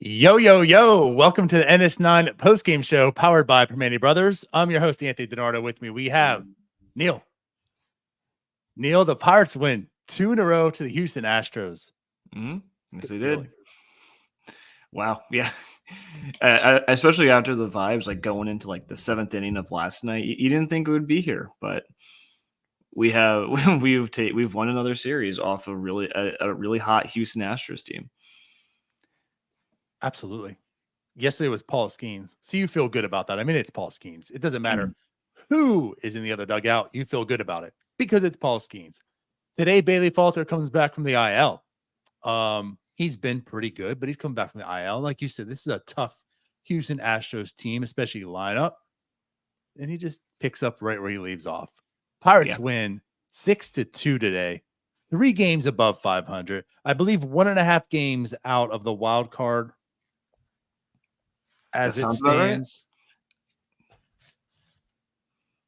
Yo, yo, yo. Welcome to the NS9 Postgame Show powered by Primanti Brothers. I'm your host, Anthony DiNardo. With me, we have Neil. Neil, the Pirates win 2 in a row to the Houston Astros. Yes, they did. Wow. Yeah. Especially after the vibes, like going into like the 7th inning of last night, you didn't think it would be here, but we've won another series off a really hot Houston Astros team. Absolutely. Yesterday was Paul Skeens. So you feel good about that. I mean, it's Paul Skeens. It doesn't matter who is in the other dugout. You feel good about it because it's Paul Skeens. Today, Bailey Falter comes back from the IL. He's been pretty good, but he's coming back from the IL. Like you said, this is a tough Houston Astros team, especially lineup. And he just picks up right where he leaves off. Pirates win 6-2 today. 3 games above 500. I believe 1.5 games out of the wild card as it stands.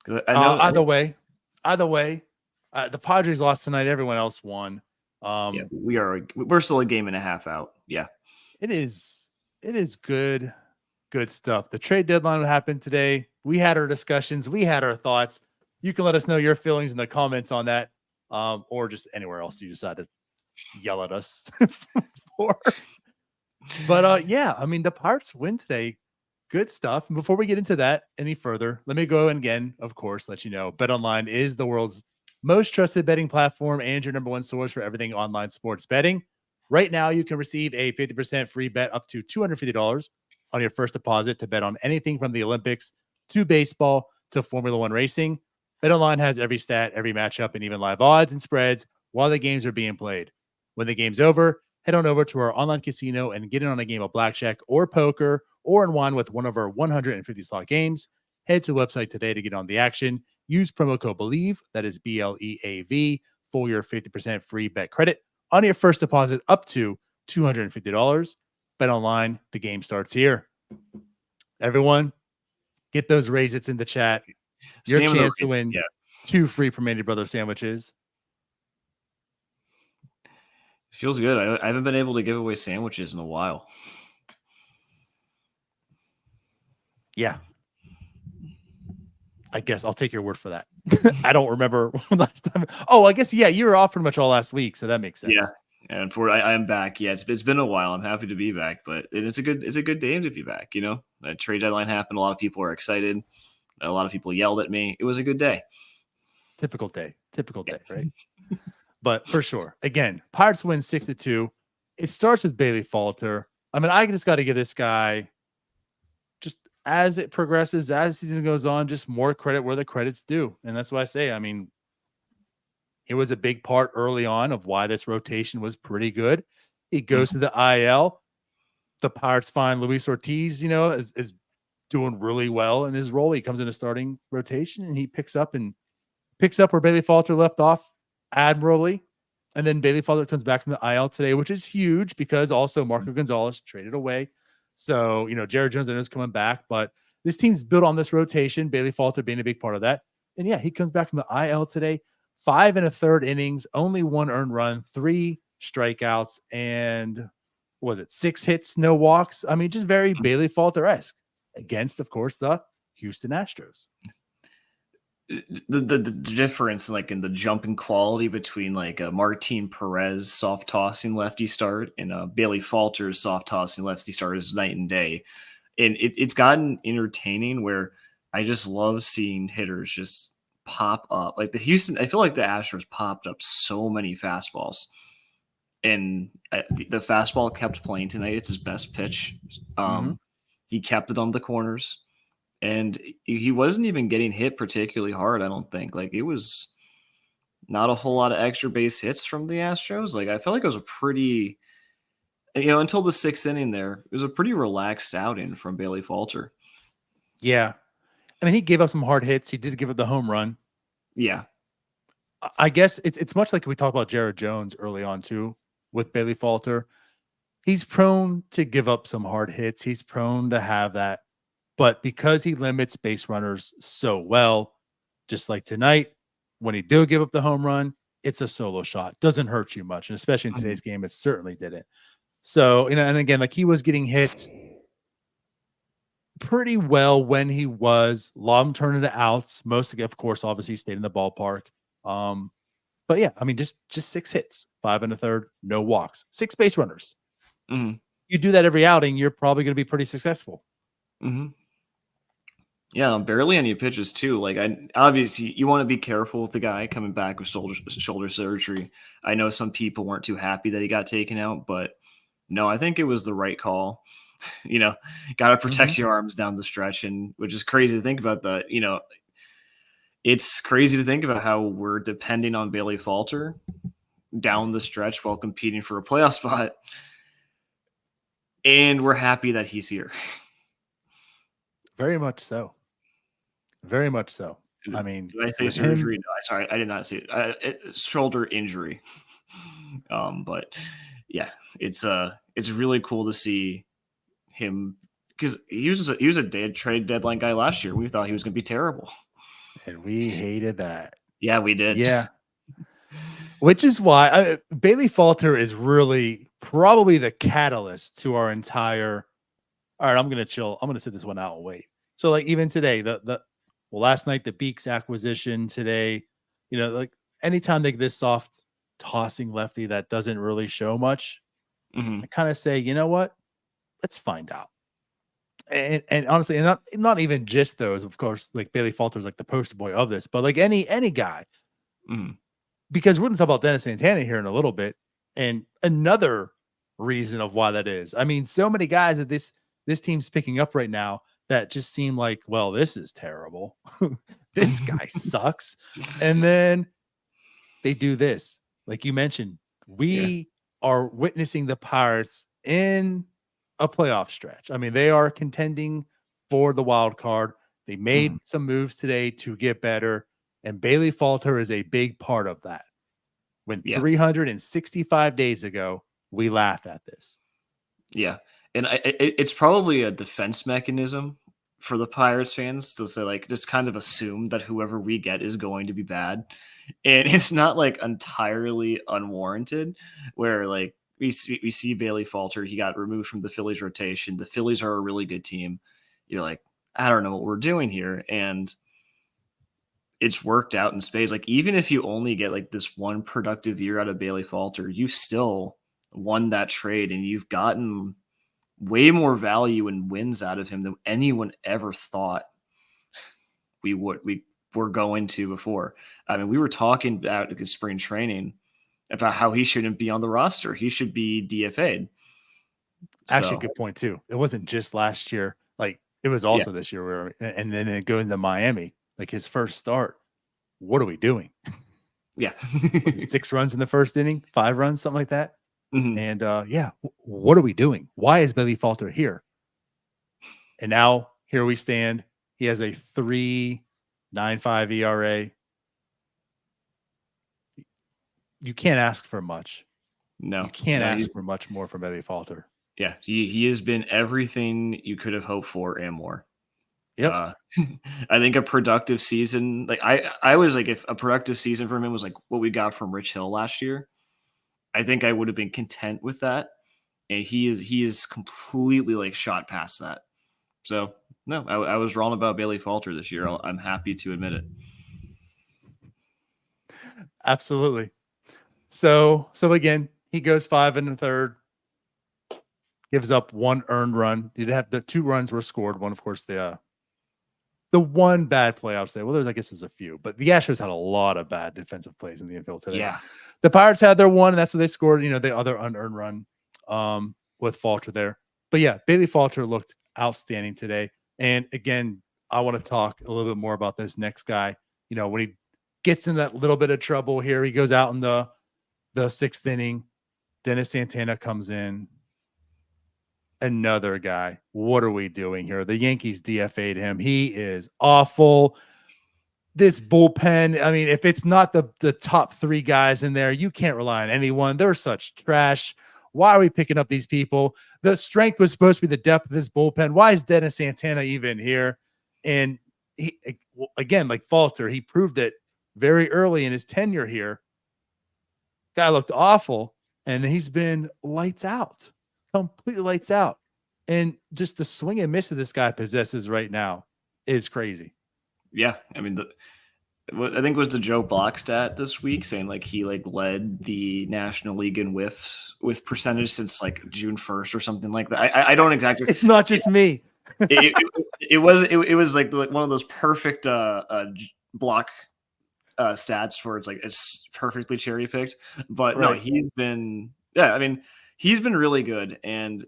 Right. Either way, the Padres lost tonight. Everyone else won. We're still a game and a half out. Yeah, it is good stuff. The trade deadline happened today. We had our discussions. We had our thoughts. You can let us know your feelings in the comments on that, or just anywhere else you decide to yell at us for. But yeah, I mean, the Pirates win today. Good stuff. And before we get into that any further, let me go and again, of course, let you know BetOnline is the world's most trusted betting platform and your number one source for everything online sports betting. Right now, you can receive a 50% free bet up to $250 on your first deposit to bet on anything from the Olympics to baseball to Formula One racing. BetOnline has every stat, every matchup, and even live odds and spreads while the games are being played. When the game's over, head on over to our online casino and get in on a game of blackjack or poker or unwind with one of our 150 slot games. Head to the website today to get on the action. Use promo code BELIEVE, that is BLEAV, for your 50% free bet credit on your first deposit up to $250. BetOnline, the game starts here. Everyone, get those raisins in the chat. Your chance to win 2 free Primanti Brothers sandwiches. It feels good. I haven't been able to give away sandwiches in a while. Yeah. I guess I'll take your word for that. I don't remember last time. Oh, I guess, yeah, you were off pretty much all last week, so that makes sense. Yeah. And I'm back. Yeah, it's been a while. I'm happy to be back, but it's a good day to be back, you know. The trade deadline happened. A lot of people were excited. A lot of people yelled at me. It was a good day. Typical day, right? But for sure, again, Pirates win 6-2. It starts with Bailey Falter. I mean, I just got to give this guy, just as it progresses, as the season goes on, just more credit where the credit's due. And that's what I say. I mean, it was a big part early on of why this rotation was pretty good. He goes to the IL. The Pirates find Luis Ortiz, you know, is doing really well in his role. He comes in a starting rotation and he picks up where Bailey Falter left off admirably. And then Bailey Falter comes back from the IL today, which is huge because also Marco Gonzalez traded away. So, you know, Jared Jones is coming back, but this team's built on this rotation, Bailey Falter being a big part of that. And yeah, he comes back from the IL today, 5 1/3 innings, only 1 earned run, 3 strikeouts, and 6 hits, no walks. I mean, just very Bailey Falter-esque against, of course, the Houston Astros. The difference, like in the jump in quality between like a Martin Perez soft tossing lefty start and a Bailey Falter's soft tossing lefty start is night and day. And it's gotten entertaining where I just love seeing hitters just pop up. Like I feel like the Astros popped up so many fastballs. And the fastball kept playing tonight. It's his best pitch. He kept it on the corners. And he wasn't even getting hit particularly hard, I don't think. Like, it was not a whole lot of extra base hits from the Astros. Like, I felt like it was a pretty until the 6th inning there, it was a pretty relaxed outing from Bailey Falter. Yeah. I mean, he gave up some hard hits. He did give up the home run. Yeah. I guess it's much like we talked about Jared Jones early on too with Bailey Falter. He's prone to give up some hard hits. He's prone to have that. But because he limits base runners so well, just like tonight, when he do give up the home run, it's a solo shot. Doesn't hurt you much. And especially in today's game, it certainly didn't. So, and again, like he was getting hit pretty well when he was long turn into outs. Mostly, of course, obviously stayed in the ballpark. But yeah, I mean, just 6 hits, 5 1/3, no walks, 6 base runners. Mm-hmm. You do that every outing, you're probably going to be pretty successful. Mm-hmm. Yeah, barely any pitches too. Like, obviously you want to be careful with the guy coming back with shoulder surgery. I know some people weren't too happy that he got taken out, but no, I think it was the right call. Got to protect your arms down the stretch, and which is crazy to think about that. It's crazy to think about how we're depending on Bailey Falter down the stretch while competing for a playoff spot, and we're happy that he's here. Very much so. Very much so. I mean, did I say surgery? No, sorry, I did not say it. Shoulder injury. But yeah, it's really cool to see him because he was a trade deadline guy last year. We thought he was going to be terrible, and we hated that. Yeah, we did. Yeah, which is why Bailey Falter is really probably the catalyst to our entire. All right, I'm going to chill. I'm going to sit this one out and wait. So, like, even today, last night, the Beeks acquisition today, like anytime they get this soft tossing lefty that doesn't really show much, I kind of say, you know what? Let's find out. And honestly, and not even just those, of course, like Bailey Falter's like the poster boy of this, but like any guy, because we're going to talk about Dennis Santana here in a little bit. And another reason of why that is, I mean, so many guys that this team's picking up right now that just seem like, well, this is terrible. This guy sucks. And then they do this. Like you mentioned, we are witnessing the Pirates in a playoff stretch. I mean, they are contending for the wild card. They made some moves today to get better. And Bailey Falter is a big part of that. When 365 days ago, we laughed at this. Yeah. And it's probably a defense mechanism for the Pirates fans to say, like, just kind of assume that whoever we get is going to be bad. And it's not like entirely unwarranted where like we see Bailey Falter. He got removed from the Phillies rotation. The Phillies are a really good team. You're like, I don't know what we're doing here. And it's worked out in spades. Like, even if you only get like this one productive year out of Bailey Falter, you've still won that trade and you've gotten way more value and wins out of him than anyone ever thought we were going to before. I mean, we were talking about spring training about how he shouldn't be on the roster. He should be DFA'd. Actually, good point too. It wasn't just last year. Like, it was also this year. And then going to Miami, like his first start. What are we doing? Yeah. 6 runs in the first inning, 5 runs, something like that. And what are we doing? Why is Bailey Falter here? And now here we stand. He has a 3.95 ERA. You can't ask for much. No, you can't ask for much more from Bailey Falter. Yeah, he has been everything you could have hoped for and more. Yep. I think a productive season, like I was like, if a productive season for him was like what we got from Rich Hill last year, I think I would have been content with that. And he is completely like shot past that. So no, I was wrong about Bailey Falter this year. I'm happy to admit it. Absolutely. So again, he goes 5 1/3, gives up 1 earned run. He'd have the 2 runs were scored. One, of course, the one bad playoffs day. Well, I guess there's a few, but the Astros had a lot of bad defensive plays in the infield today. Yeah. The Pirates had their one, and that's what they scored, the other unearned run with Falter there. But yeah, Bailey Falter looked outstanding today. And again, I want to talk a little bit more about this next guy. When he gets in that little bit of trouble here, he goes out in the 6th inning. Dennis Santana comes in. Another guy. What are we doing here? The Yankees DFA'd him. He is awful. This bullpen, I mean, if it's not the top 3 guys in there, you can't rely on anyone. They're such trash. Why are we picking up these people? The strength was supposed to be the depth of this bullpen. Why is Dennis Santana even here? And he, again, like Falter, he proved it very early in his tenure here. Guy looked awful, and he's been lights out, completely lights out. And just the swing and miss that this guy possesses right now is crazy. Yeah, I mean, I think it was the Joe Block stat this week saying like he like led the National League in whiffs with percentage since like June 1st or something like that. I don't exactly. It's not just me. it was like one of those perfect block stats for it's perfectly cherry picked. But Right. no, he's been he's been really good. And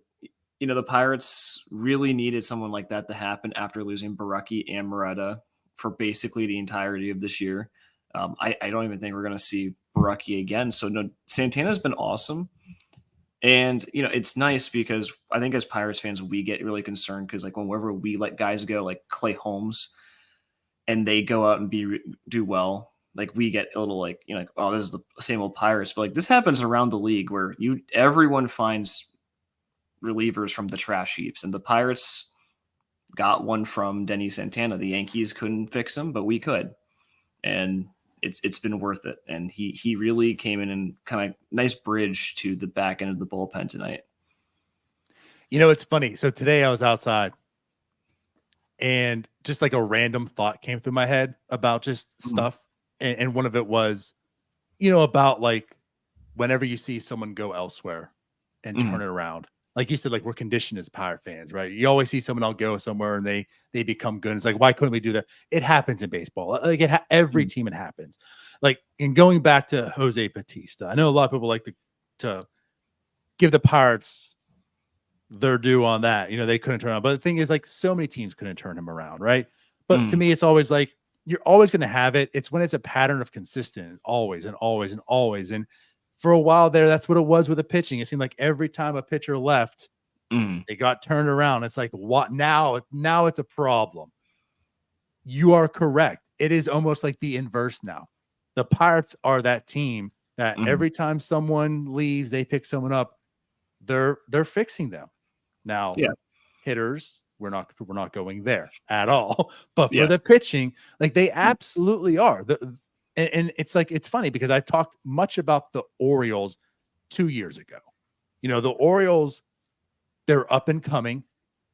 the Pirates really needed someone like that to happen after losing Baraki and Moretta for basically the entirety of this year. I don't even think we're going to see Baraki again. So no, Santana's been awesome. And, it's nice because I think as Pirates fans, we get really concerned because like whenever we let guys go like Clay Holmes and they go out and do well, like we get a little like, like, oh, this is the same old Pirates. But like this happens around the league where everyone finds relievers from the trash heaps, and the Pirates got one from Denny Santana. The Yankees couldn't fix him, but we could, and it's been worth it. And he really came in and kind of nice bridge to the back end of the bullpen tonight. It's funny. So today I was outside, and just like a random thought came through my head about just stuff, and one of it was, about like whenever you see someone go elsewhere and turn it around. Like you said, like we're conditioned as Pirate fans, right? You always see someone else go somewhere and they become good. It's like, why couldn't we do that? It happens in baseball. Like every team, it happens. Like, and going back to Jose Bautista, I know a lot of people like to give the Pirates their due on that. They couldn't turn around. But the thing is, like, so many teams couldn't turn him around, right? But to me, it's always like you're always going to have it. It's when it's a pattern of consistent, always and always and always. And for a while there, that's what it was with the pitching. It seemed like every time a pitcher left, they got turned around. It's like, what now? Now it's a problem. You are correct. It is almost like the inverse now. The Pirates are that team that every time someone leaves, they pick someone up. They're fixing them. Now, hitters, we're not going there at all. But for the pitching, like they absolutely are. And it's like, it's funny because I talked much about the Orioles 2 years ago. The Orioles, they're up and coming.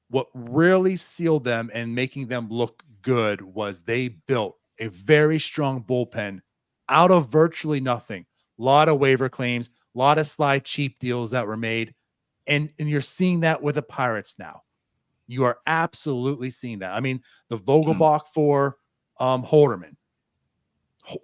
What really sealed them and making them look good was they built a very strong bullpen out of virtually nothing. A lot of waiver claims, a lot of slide cheap deals that were made. And you're seeing that with the Pirates now. You are absolutely seeing that. I mean, the Vogelbach for Holderman.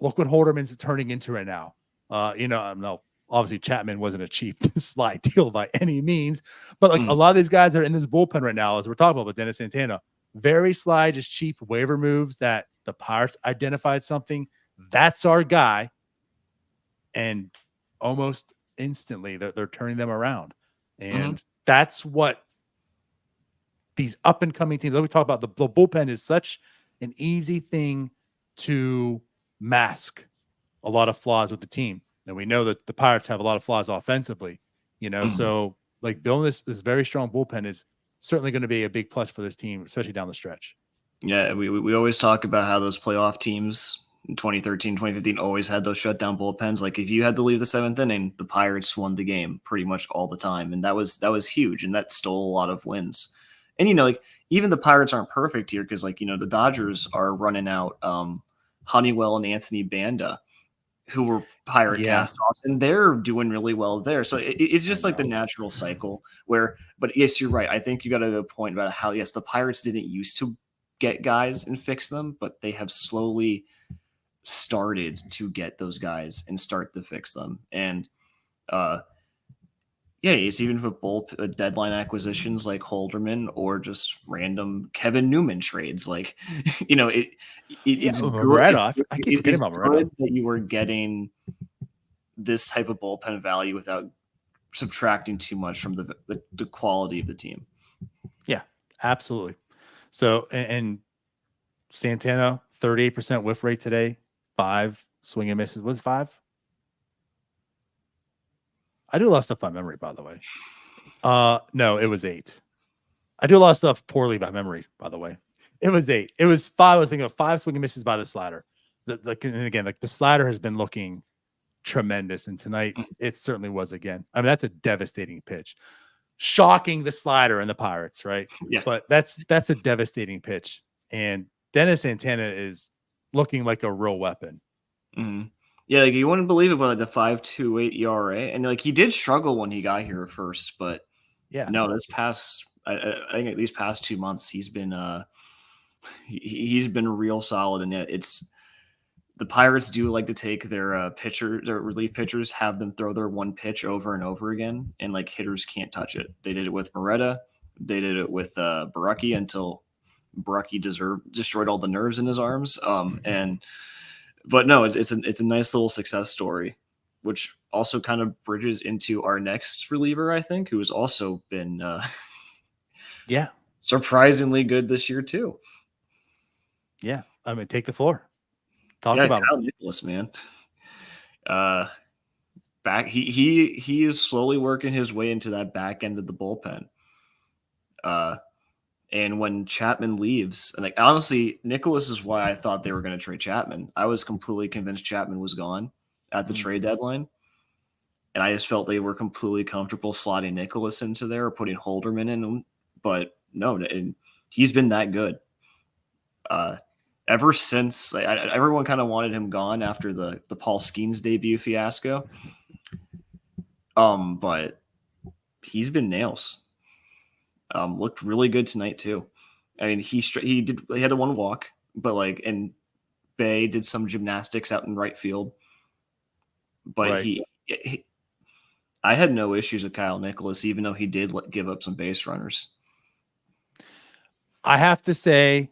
Look what Holderman's turning into right now. No, obviously Chapman wasn't a cheap slide deal by any means, but like a lot of these guys that are in this bullpen right now, as we're talking about with Dennis Santana, very slide, just cheap waiver moves that the Pirates identified something. That's our guy. And almost instantly they're turning them around. And that's what these up and coming teams, we talk about, the bullpen is such an easy thing to mask a lot of flaws with the team. And we know that the Pirates have a lot of flaws offensively, so like building this very strong bullpen is certainly going to be a big plus for this team, especially down the stretch. Yeah, we always talk about how those playoff teams in 2013, 2015 always had those shutdown bullpens. Like if you had to leave the seventh inning, the Pirates won the game pretty much all the time. And that was huge. And that stole a lot of wins. And, like even the Pirates aren't perfect here because like, the Dodgers are running out Honeywell and Anthony Banda, who were Pirate cast-offs, and they're doing really well there. So it's just like the natural cycle but yes, you're right. I think you got a good point about how, yes, the Pirates didn't used to get guys and fix them, but they have slowly started to get those guys and start to fix them. And it's even for both deadline acquisitions like Holderman or just random Kevin Newman trades. Like, it's Moretta. I keep forgetting about Moretta. That you were getting this type of bullpen value without subtracting too much from the quality of the team. Yeah, absolutely. So, and Santana, 38% whiff rate today, 5 swing and misses. Was 5? I do a lot of stuff by memory, by the way. No, it was 8. I do a lot of stuff poorly by memory, by the way. It was 8. It was 5. I was thinking of 5 swing and misses by the slider. And again, like the slider has been looking tremendous, and tonight it certainly was again. I mean, that's a devastating pitch. Shocking the slider and the Pirates, right? Yeah. But that's a devastating pitch. And Dennis Santana is looking like a real weapon. Mm-hmm. Yeah, like you wouldn't believe it, but like the 5.28 ERA, and like he did struggle when he got here first, but Yeah, no, this past I think these past 2 months he's been he's been real solid, and it's the Pirates do like to take their relief pitchers, have them throw their one pitch over and over again, and like hitters can't touch it. They did it with Moretta, they did it with Baraki until Baraki destroyed all the nerves in his arms, But no, it's a nice little success story, which also kind of bridges into our next reliever, I think, who has also been surprisingly good this year too. Yeah, I mean, take the floor. Talk about Kyle Nicholas, man. Back he is slowly working his way into that back end of the bullpen. And when Chapman leaves, and like honestly, Nicholas is why I thought they were going to trade Chapman. I was completely convinced Chapman was gone at the trade deadline. And I just felt they were completely comfortable slotting Nicholas into there or putting Holderman in. But no, he's been that good. Ever since everyone kind of wanted him gone after the Paul Skeens debut fiasco. But he's been nails. Looked really good tonight too. I mean, he had a one walk, but like, and Bay did some gymnastics out in right field. But right. I had no issues with Kyle Nicholas, even though he did give up some base runners. I have to say,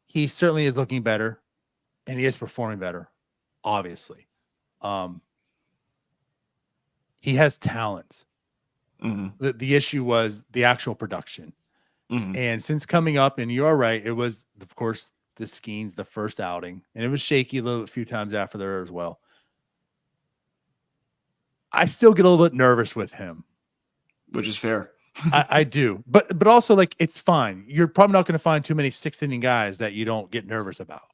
he certainly is looking better, and he is performing better. Obviously, he has talent. Mm-hmm. The issue was the actual production. Mm-hmm. And since coming up, and you are right, it was, of course, the Skeens, the first outing, and it was shaky a few times after there as well. I still get a little bit nervous with him, which is fair. I do, but also like it's fine. You're probably not going to find too many 6th inning guys that you don't get nervous about.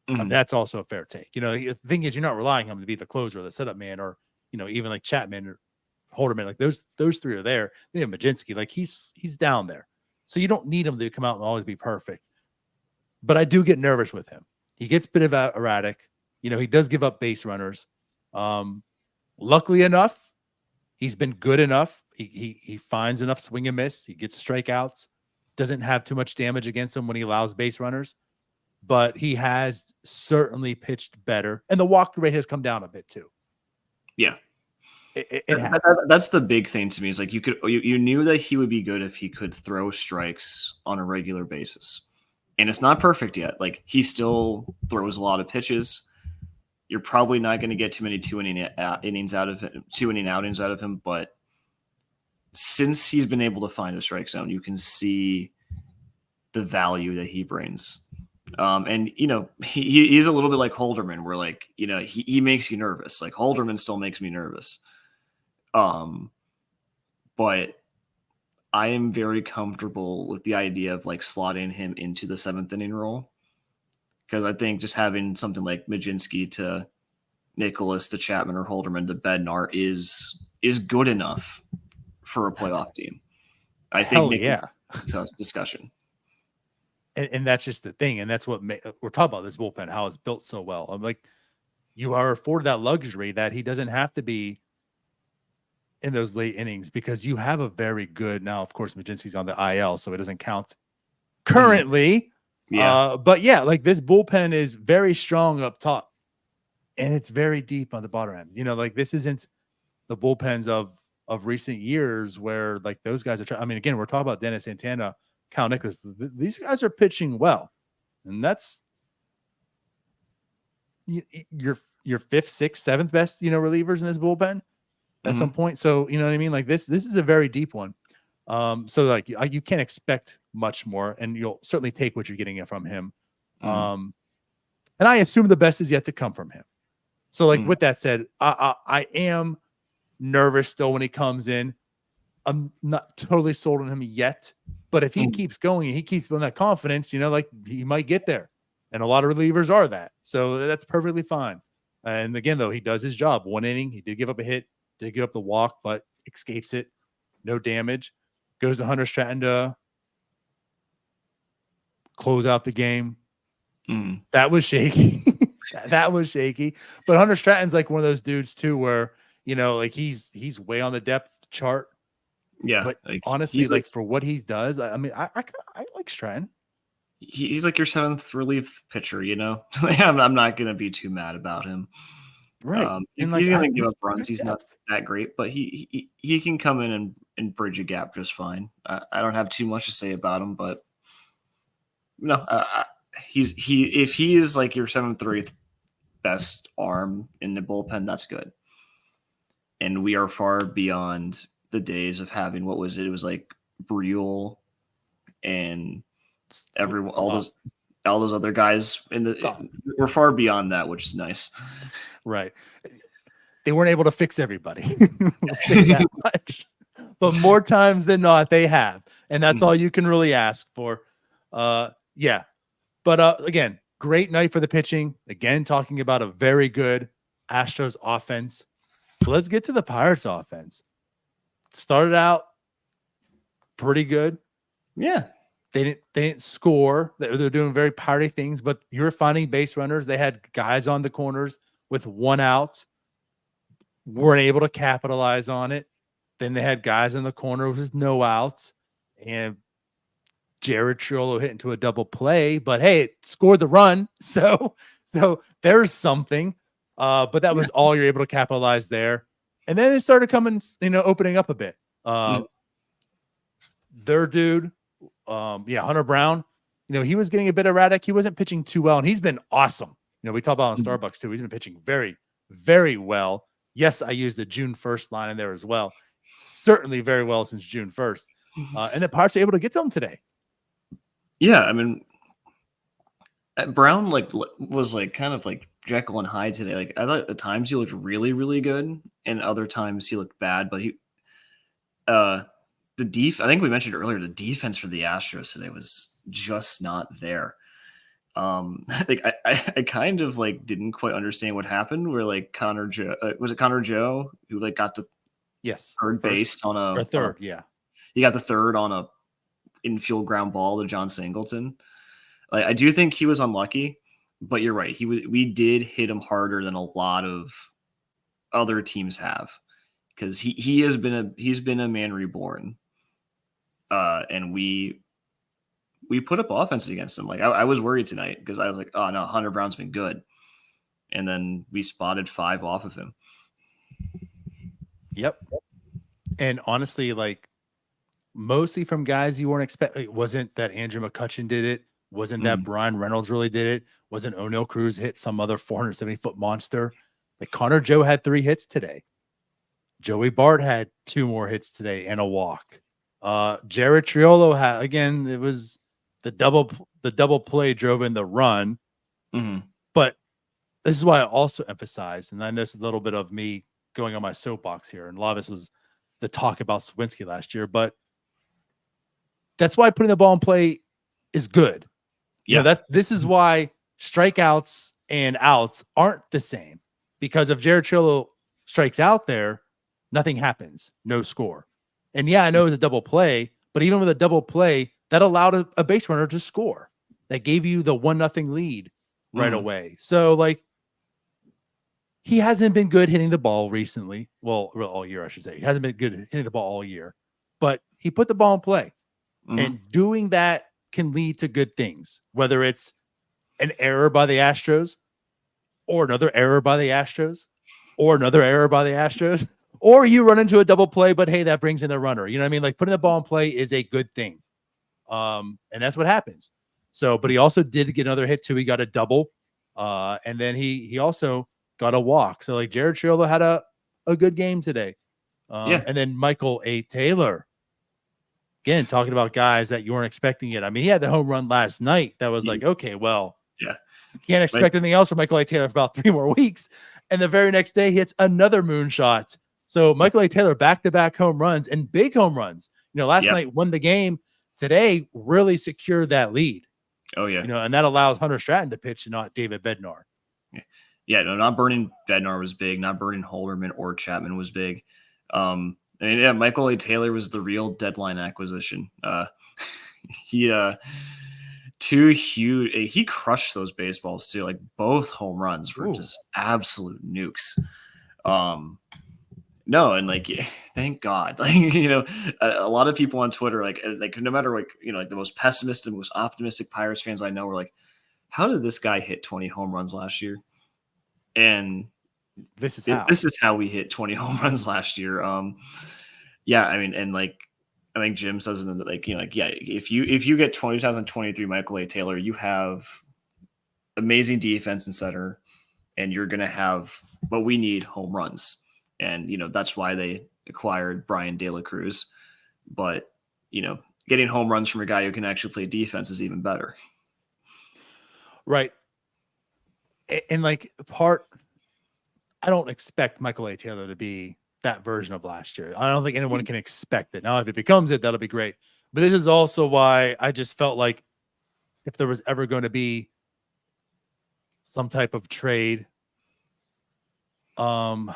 Mm-hmm. I mean, that's also a fair take. You know, the thing is, you're not relying on him to be the closer or the setup man, or even like Chapman or Holderman. Like those 3 are there. Then you have Majinski, like he's down there, so you don't need him to come out and always be perfect. But I do get nervous with him. He gets a bit of erratic. He does give up base runners. Luckily enough, he's been good enough. He finds enough swing and miss. He gets strikeouts. Doesn't have too much damage against him when he allows base runners. But he has certainly pitched better, and the walk rate has come down a bit too. Yeah, it that's the big thing to me. Is like you knew that he would be good if he could throw strikes on a regular basis, and it's not perfect yet. Like he still throws a lot of pitches. You're probably not going to get too many 2-inning innings out of him, 2-inning outings out of him. But since he's been able to find the strike zone, you can see the value that he brings. And he's a little bit like Holderman, where like he makes you nervous. Like Holderman still makes me nervous. But I am very comfortable with the idea of like slotting him into the 7th inning role. Because I think just having something like Majinski to Nicholas to Chapman or Holderman to Bednar is good enough for a playoff team. I think discussion. And that's just the thing. And that's what we're talking about, this bullpen, how it's built so well. I'm like, you are afforded that luxury that he doesn't have to be in those late innings, because you have a very good, now, of course, Majinski's on the IL, so it doesn't count currently. Yeah. But yeah, like this bullpen is very strong up top, and it's very deep on the bottom end. Like this isn't the bullpens of recent years where like those guys are I mean, again, we're talking about Dennis Santana, Kyle Nicholas. These guys are pitching well, and that's your 5th, 6th, 7th best relievers in this bullpen. at some point. So, you know what I mean? Like this is a very deep one. So like you can't expect much more, and you'll certainly take what you're getting from him. And I assume the best is yet to come from him. So like with that said, I am nervous still when he comes in. I'm not totally sold on him yet, but if he keeps going and he keeps building that confidence, you know, like he might get there. And a lot of relievers are that. So that's perfectly fine. And again, though, he does his job. 1 inning, he did give up a hit, did give up the walk, but escapes it. No damage. Goes to Hunter Stratton to close out the game. That was shaky. That was shaky. But Hunter Stratton's like one of those dudes too, where, you know, like he's way on the depth chart. Yeah. But like, honestly, like for what he does, I mean, I like Stratton. He's like your 7th relief pitcher, you know. I'm not gonna be too mad about him. Right. He's gonna give up runs. He's not that great, but he can come in and bridge a gap just fine. I don't have too much to say about him, but no, if he is like your 7th or 8th best arm in the bullpen, that's good. And we are far beyond the days of having what was it? It was like Briel and all those other guys we're far beyond that, which is nice. Right. They weren't able to fix everybody. We'll say that much. But more times than not, they have. And that's all you can really ask for. Yeah. But again, great night for the pitching. Again, talking about a very good Astros offense. So let's get to the Pirates offense. Started out pretty good. Yeah. They didn't score. They're doing very party things, but you're finding base runners. They had guys on the corners with 1 out. Weren't able to capitalize on it. Then they had guys in the corner with no outs. And Jared Triolo hit into a double play, but hey, it scored the run. So there's something. But that was all you're able to capitalize there. And then it started coming, opening up a bit. Their dude, Hunter Brown, he was getting a bit erratic. He wasn't pitching too well, and he's been awesome. We talk about on Starbucks too. He's been pitching very, very well. Yes, I used the June 1st line in there as well. Certainly very well since June 1st. And the Pirates are able to get to him today. Yeah, I mean, Brown was kind of like Jekyll and Hyde today. Like I thought at times he looked really, really good, and other times he looked bad. But I think we mentioned earlier, the defense for the Astros today was just not there. I kind of didn't quite understand what happened. Where Connor Joe was it Connor Joe who got to third base on a third, he got the third on a infield ground ball to John Singleton. I do think he was unlucky, but you're right. We did hit him harder than a lot of other teams have, because he's been a man reborn, and we put up offense against him. I was worried tonight because I was like, oh no, Hunter Brown's been good, and then we spotted 5 off of him. Yep. And honestly, mostly from guys you weren't expecting. It wasn't that Andrew McCutchen did it. Wasn't that Brian Reynolds really did it. Wasn't O'Neill Cruz hit some other 470-foot monster. Connor Joe had 3 hits today. Joey Bart had 2 more hits today and a walk. Jared Triolo had, again, it was the double play drove in the run. But this is why I also emphasize, and I know it's a little bit of me going on my soapbox here, and a lot of this was the talk about Swinski last year, but that's why putting the ball in play is good. Yeah, this is why strikeouts and outs aren't the same, because if Jared Triolo strikes out there, nothing happens, no score. And yeah, I know it's a double play, but even with a double play, that allowed a base runner to score. That gave you the 1-0 lead right away. So he hasn't been good hitting the ball recently. Well, all year, I should say. He hasn't been good hitting the ball all year, but he put the ball in play. And doing that can lead to good things, whether it's an error by the Astros, or another error by the Astros, or another error by the Astros, or you run into a double play, but hey, that brings in a runner. You know what I mean? Putting the ball in play is a good thing. And that's what happens. So, but he also did get another hit too. He got a double. And then he also got a walk. So Jared Triolo had a good game today. And then Michael A. Taylor. Again, talking about guys that you weren't expecting it. I mean, he had the home run last night. That was like, okay, well, yeah, you can't expect anything else from Michael A. Taylor for about 3 more weeks. And the very next day, he hits another moonshot. So Michael A. Taylor back-to-back home runs and big home runs. Last night won the game. Today really secured that lead. Oh yeah, and that allows Hunter Stratton to pitch and not David Bednar. Yeah, no, not burning Bednar was big. Not burning Holderman or Chapman was big. Michael A. Taylor was the real deadline acquisition. He crushed those baseballs too. Like both home runs were just absolute nukes. No, and like thank God. Like a lot of people on Twitter, like no matter like the most pessimistic, most optimistic Pirates fans I know were like, how did this guy hit 20 home runs last year? And this is how we hit 20 home runs last year. I mean, and like I think Jim says if you get 2023 Michael A. Taylor, you have amazing defense and center, and you're gonna have what we need, home runs. And that's why they acquired Brian De La Cruz. But getting home runs from a guy who can actually play defense is even better. Right. And I don't expect Michael A. Taylor to be that version of last year. I don't think anyone can expect it. Now, if it becomes it, that'll be great. But this is also why I just felt like if there was ever going to be some type of trade, how'd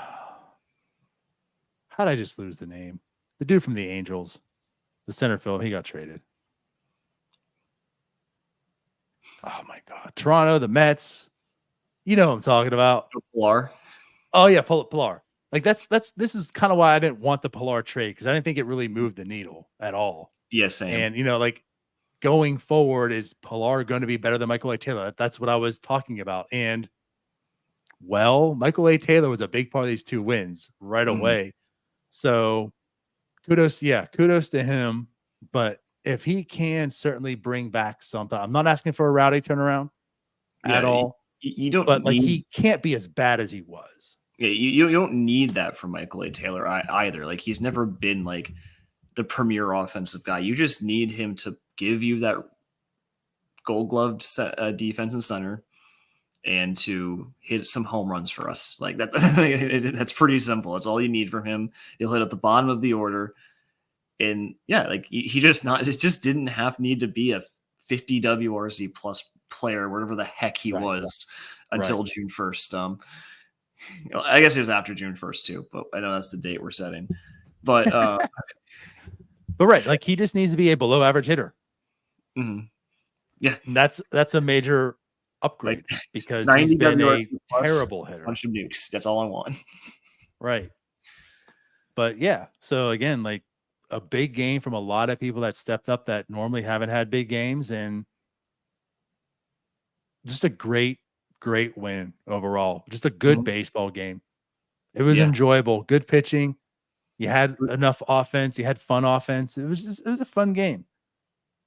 I just lose the name? The dude from the Angels, the center field, he got traded. Oh my God. Toronto, the Mets. You know what I'm talking about. Pilar. Oh yeah, Pilar. Like this is kind of why I didn't want the Pilar trade, because I didn't think it really moved the needle at all. Yes, same. And going forward, is Pilar going to be better than Michael A. Taylor? That's what I was talking about. And Michael A. Taylor was a big part of these 2 wins right away. So kudos to him. But if he can certainly bring back something, I'm not asking for a Rowdy turnaround at all. You don't, but he can't be as bad as he was. Yeah, you don't need that from Michael A. Taylor either. Like he's never been like the premier offensive guy. You just need him to give you that gold-gloved defense and center, and to hit some home runs for us. Like that. That's pretty simple. That's all you need from him. He'll hit at the bottom of the order, and it just didn't need to be a 50 WRC plus player, whatever the heck he was, until June 1st. I guess it was after June 1st too, but I know that's the date we're setting. But but right, like he just needs to be a below average hitter. Mm-hmm. Yeah, and that's a major upgrade, because he's been a terrible hitter. Bunch of nukes. That's all I want. Right. But yeah, so again, like a big game from a lot of people that stepped up that normally haven't had big games, and just a great win overall. Just a good baseball game. It was enjoyable. Good pitching. You had enough offense. You had fun offense. It was a fun game.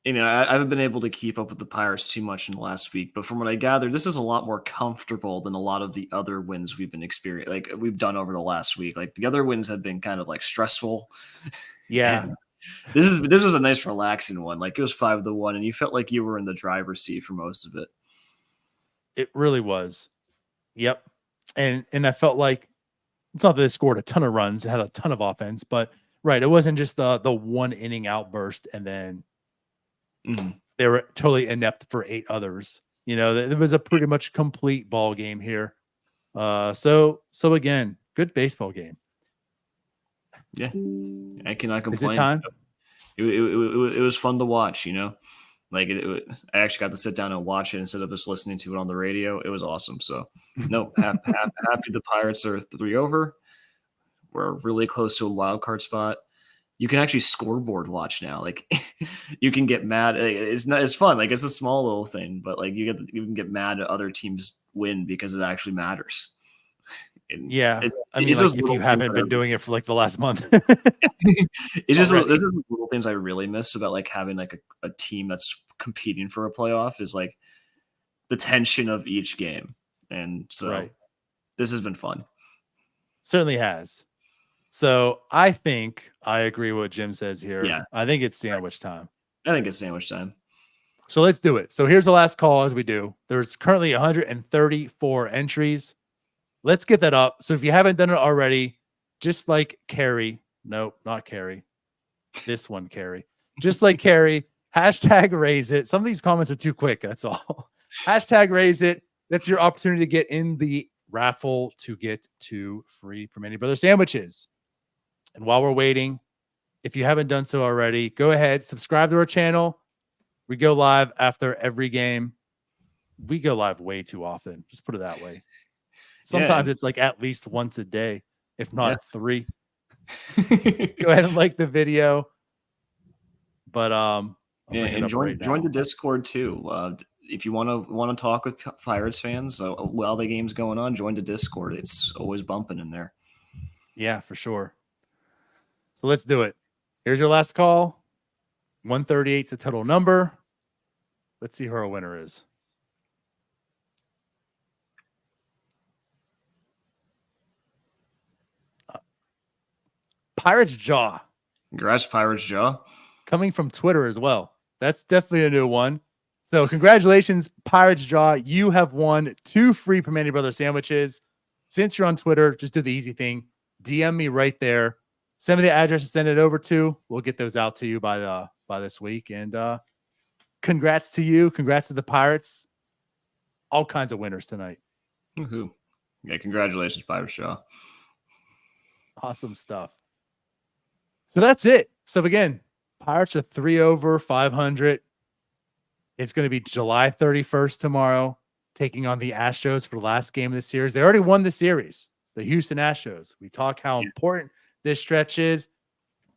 I haven't been able to keep up with the Pirates too much in the last week, but from what I gathered, this is a lot more comfortable than a lot of the other wins we've been experiencing, like we've done over the last week. Like the other wins have been kind of like stressful. Yeah. This was a nice relaxing one. Like it was 5-1, and you felt like you were in the driver's seat for most of it. It really was. Yep. And I felt like it's not that they scored a ton of runs and had a ton of offense, but it wasn't just the 1 inning outburst and then they were totally inept for 8 others. It was a pretty much complete ball game here. So again, good baseball game. Yeah, I cannot complain. Is it time? It was fun to watch. Like I actually got to sit down and watch it instead of just listening to it on the radio. It was awesome. So no, happy the Pirates are 3 over. We're really close to a wild card spot. You can actually scoreboard watch now. Like you can get mad. It's fun. Like it's a small little thing, but like you can get mad at other teams win because it actually matters. And if you haven't been doing it for like the last month. It's just there's little things I really miss about like having like a team that's competing for a playoff, is like the tension of each game. And so this has been fun. Certainly has. So I think I agree with what Jim says here. Yeah. I think it's sandwich time. I think it's sandwich time. So let's do it. So here's the last call as we do. There's currently 134 entries. Let's get that up. So if you haven't done it already, just like Carrie, nope, not Carrie. This one, Carrie. Just like Carrie, hashtag raise it. Some of these comments are too quick. That's all. Hashtag raise it. That's your opportunity to get in the raffle to get 2 free Primanti Brothers sandwiches. And while we're waiting, if you haven't done so already, go ahead, subscribe to our channel. We go live after every game. We go live way too often. Just put it that way. Sometimes it's like at least once a day, if not 3. Go ahead and like the video. But and join the Discord too. If you want to talk with Pirates fans while the game's going on, join the Discord. It's always bumping in there. Yeah, for sure. So let's do it. Here's your last call. 138 is the total number. Let's see who our winner is. Pirates Jaw. Congrats, Pirates Jaw. Coming from Twitter as well. That's definitely a new one. So congratulations, Pirates Jaw. You have won 2 free Primanti Brothers sandwiches. Since you're on Twitter, just do the easy thing. DM me right there. Send me the address to send it over to. We'll get those out to you by this week. And congrats to you. Congrats to the Pirates. All kinds of winners tonight. Woohoo. Yeah, congratulations, Pirates Jaw. Awesome stuff. So that's it. So again, Pirates are 3 over 500. It's going to be July 31st tomorrow, taking on the Astros for the last game of the series. They already won the series, the Houston Astros. We talk how important this stretch is.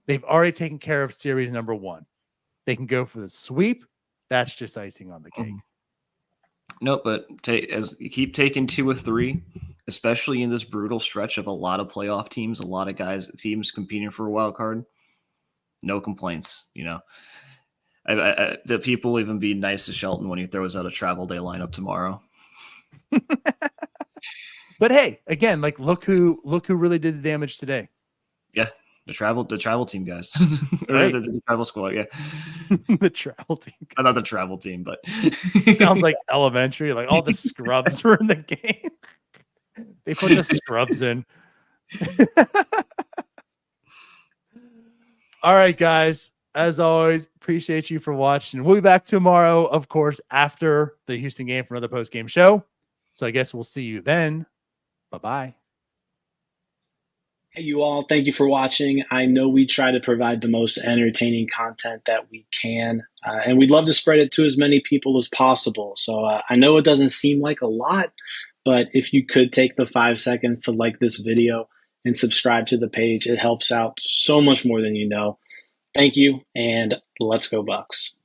They've already taken care of series number 1. They can go for the sweep. That's just icing on the cake. No, but as you keep taking 2 of 3, especially in this brutal stretch of a lot of playoff teams, a lot of teams competing for a wild card. No complaints, the people will even be nice to Shelton when he throws out a travel day lineup tomorrow. But hey, again, like look who really did the damage today. Yeah, the travel team guys, right. the travel squad. Yeah, the travel team. Not the travel team, but sounds like elementary. Like all the scrubs were in the game. They put the scrubs in. All right, guys. As always, appreciate you for watching. We'll be back tomorrow, of course, after the Houston game for another post-game show. So I guess we'll see you then. Bye-bye. Hey, you all. Thank you for watching. I know we try to provide the most entertaining content that we can, and we'd love to spread it to as many people as possible. So I know it doesn't seem like a lot, but if you could take the 5 seconds to like this video and subscribe to the page, it helps out so much more than you know. Thank you, and let's go Bucks.